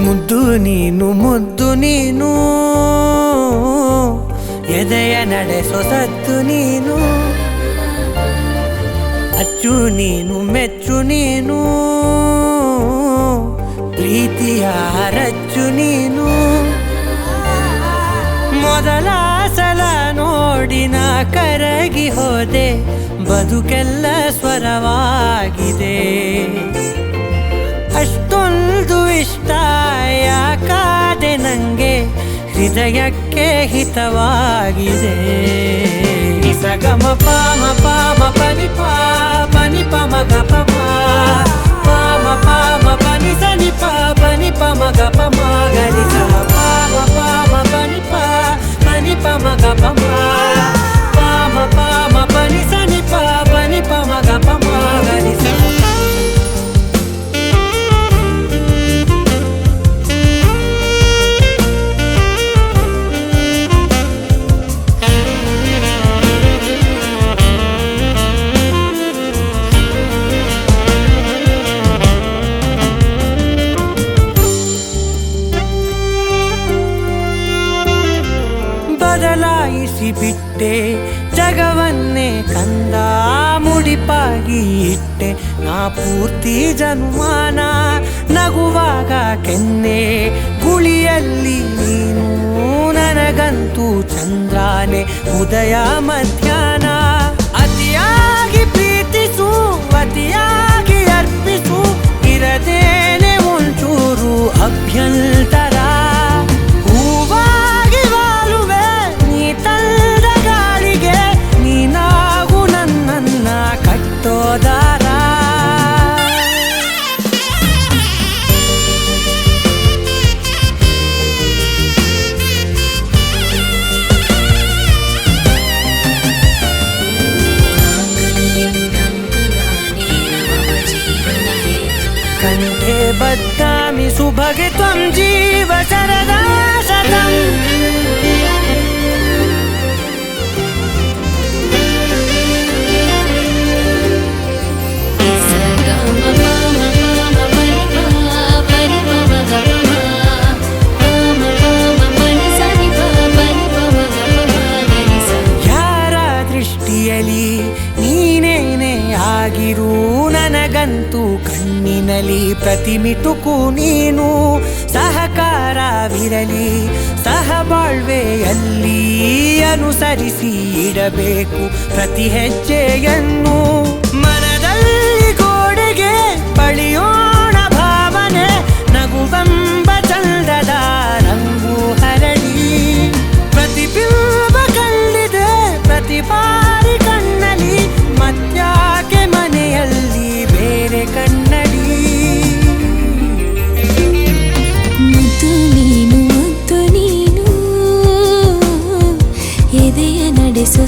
ಮುದ್ದು ನೀನು ಮುದ್ದು ನೀನು ಎದೆಯ ನಡೆಸೋ ಸತ್ತು ನೀನು ಅಚ್ಚು ನೀನು ಮೆಚ್ಚು ನೀನು ಪ್ರೀತಿಯ ರಚ್ಚು ನೀನು ಮೊದಲ ಸಲ ನೋಡಿನ ಕರಗಿ ಹೋದೆ ಬದುಕೆಲ್ಲ ಸ್ವರವಾಗಿದೆ ಅಷ್ಟೊಂದು ಇಷ್ಟ ಯಾಕಾದೆ ನಂಗೆ ಹೃದಯಕ್ಕೆ ಹಿತವಾಗಿದೆ ನಿಸಗಮ ಪಾಮ ಪಾಮ ಪನಿ ಪನಿ ಪಮ ಗ ಪಮ ಪಾಮ ಪಾಮ ಪನಿ ಸನಿ ಪನಿ ಪಮ ಗ ಪಮ ಗರಿ ಸ ಪಾಮ ಪಾಮ ಪನಿ ಪಮ ಗ ಪಮ ಪಾಮ ಪಾಮ ಪನಿ ಸನಿ ಪನಿ ಪಮ ಗ ಪಮ ಗರಿ ಸ ಬದಲಾಯಿಸಿ ಬಿಟ್ಟೆ ಜಗವನ್ನೇ ಕಂದ ಮುಡಿಪಾಗಿ ಇಟ್ಟೆ ನಾ ಪೂರ್ತಿ ಜನುಮಾನ ನಗುವಾಗ ಕೆನ್ನೆ ಗುಳಿಯಲ್ಲಿ ನೀನು ನನಗಂತೂ ಚಂದ್ರಾನೆ ಉದಯ ಮಧ್ಯಾಹ್ನ ಅತಿಯಾಗಿ ಪ್ರೀತಿಸು ಅತಿಯಾಗಿ ಅರ್ಪಿಸು ಇರದೇನೆ ಒಂಚೂರು ಅಭ್ಯಂತರ ಕಂಠೆ ಬದ್ಧಾಮಿ ಸುಭಗೆ ತ್ವಂ ಜೀವ ಸರದಾ ಶತಂ ಯಾರ ದೃಷ್ಟಿಯಲ್ಲಿ ನೀನೇನೆ ಆಗಿರು ನನಗಂತೂ ಕಣ್ಣಿನಲ್ಲಿ ಪ್ರತಿಮಿಟುಕು ನೀನು ಸಹಕಾರವಿರಲಿ ಸಹಬಾಳ್ವೆಯಲ್ಲಿ ಅನುಸರಿಸಿ ಇಡಬೇಕು ಪ್ರತಿ ಹೆಜ್ಜೆಯನ್ನು ಮನದಲ್ಲಿ ಗೋಡೆಗೆ ಬಳಿಯೋಣ ಭಾವನೆ ನಗುವೆಂಬ ಚಂದದ ರಂಗು ಹರಡಿ ಪ್ರತಿಬಿಂಬ ಕಂಡಿದೆ ಪ್ರತಿ ಬಾರಿ ಕಣ್ಣಲ್ಲಿ ಮತ್ಯಾಕೆ ಮನೆಯಲ್ಲಿ ಬೇರೆ ಕನ್ನಡಿ ಮುದ್ದು ನೀನು ಎದೆಯ ನಡೆಸೋ